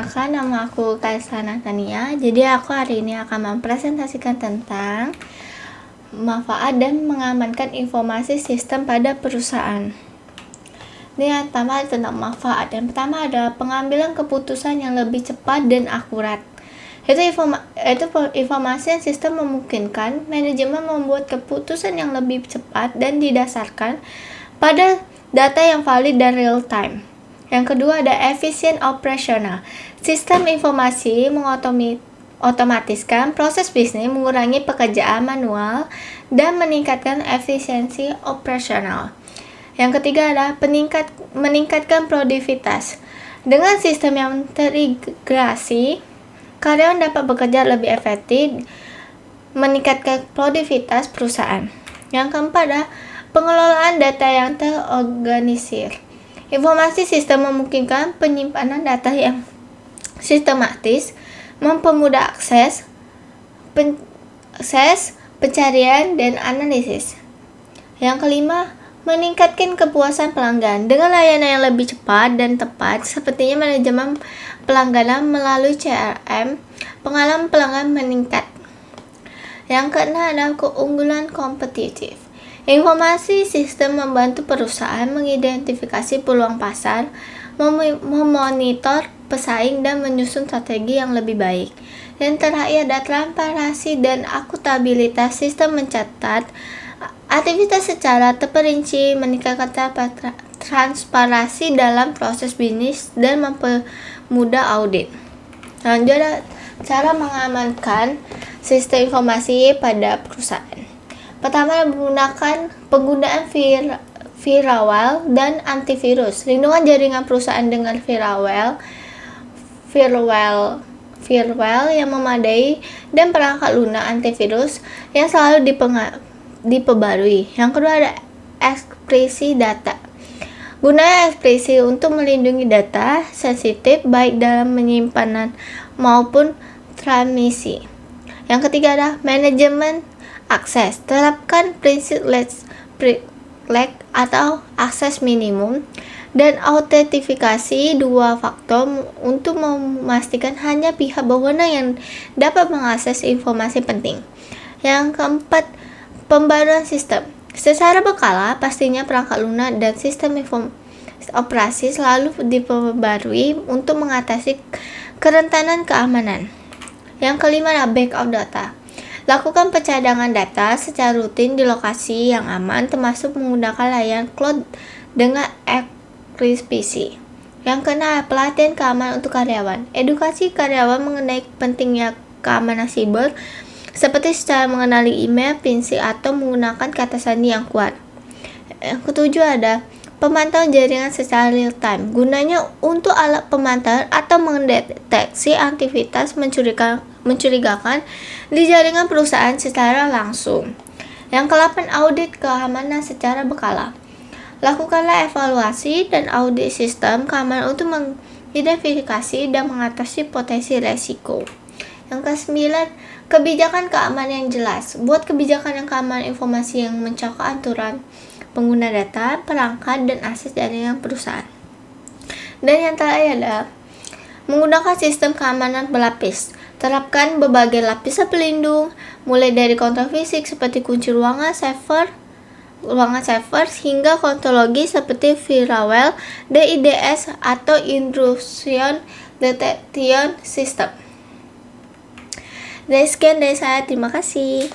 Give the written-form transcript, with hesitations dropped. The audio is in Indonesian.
perkenalkan, nama aku Kaisana Tania. Jadi aku hari ini akan mempresentasikan tentang manfaat dan mengamankan informasi sistem pada perusahaan. Ini yang pertama tentang manfaat. Yang pertama adalah pengambilan keputusan yang lebih cepat dan akurat. Itu informasi yang sistem memungkinkan manajemen membuat keputusan yang lebih cepat dan didasarkan pada data yang valid dan real time. Yang kedua ada efisien operasional. Sistem informasi mengotomatiskan proses bisnis, mengurangi pekerjaan manual, dan meningkatkan efisiensi operasional. Yang ketiga adalah meningkatkan produktivitas. Dengan sistem yang terintegrasi, karyawan dapat bekerja lebih efektif, meningkatkan produktivitas perusahaan. Yang keempat adalah pengelolaan data yang terorganisir. Informasi sistem memungkinkan penyimpanan data yang sistematis, mempermudah akses, pencarian, dan analisis. Yang kelima, meningkatkan kepuasan pelanggan. Dengan layanan yang lebih cepat dan tepat, sepertinya manajemen pelanggan melalui CRM, pengalaman pelanggan meningkat. Yang keenam adalah keunggulan kompetitif. Informasi sistem membantu perusahaan mengidentifikasi peluang pasar, memonitor pesaing, dan menyusun strategi yang lebih baik. Dan terakhir ada transparansi dan akuntabilitas. Sistem mencatat aktivitas secara terperinci, meningkatkan transparansi dalam proses bisnis, dan mempermudah audit. Lanjut ada cara mengamankan sistem informasi pada perusahaan. Pertama, menggunakan penggunaan firewall dan antivirus. Lindungan jaringan perusahaan dengan firewall yang memadai dan perangkat lunak antivirus yang selalu diperbarui. Yang kedua ada ekspresi data. Gunakan ekspresi untuk melindungi data sensitif baik dalam penyimpanan maupun transmisi. Yang ketiga adalah manajemen akses. Terapkan prinsip last privilege atau akses minimum dan autentifikasi dua faktor untuk memastikan hanya pihak berwenang yang dapat mengakses informasi penting. Yang keempat, pembaruan sistem. Secara berkala, pastinya perangkat lunak dan sistem operasi selalu diperbarui untuk mengatasi kerentanan keamanan. Yang kelima adalah backup data. Lakukan pencadangan data secara rutin di lokasi yang aman, termasuk menggunakan layanan cloud dengan enkripsi. Yang keenam, pelatihan keamanan untuk karyawan. Edukasi karyawan mengenai pentingnya keamanan siber, seperti secara mengenali email, phishing, atau menggunakan kata sandi yang kuat. Yang ketujuh ada pemantauan jaringan secara real time. Gunanya untuk alat pemantauan atau mendeteksi aktivitas mencurigakan di jaringan perusahaan secara langsung. Yang ke-8, audit keamanan secara berkala. Lakukanlah evaluasi dan audit sistem keamanan untuk mengidentifikasi dan mengatasi potensi resiko. Yang ke-9, kebijakan keamanan yang jelas. Buat kebijakan yang keamanan informasi yang mencakup aturan pengguna data, perangkat, dan akses jaringan perusahaan. Dan yang terakhir adalah menggunakan sistem keamanan berlapis. Terapkan berbagai lapisan pelindung, mulai dari kontrol fisik seperti kunci ruangan server hingga kontrol logis seperti firewall, DDoS, atau intrusion detection system. Sekian dari saya, terima kasih.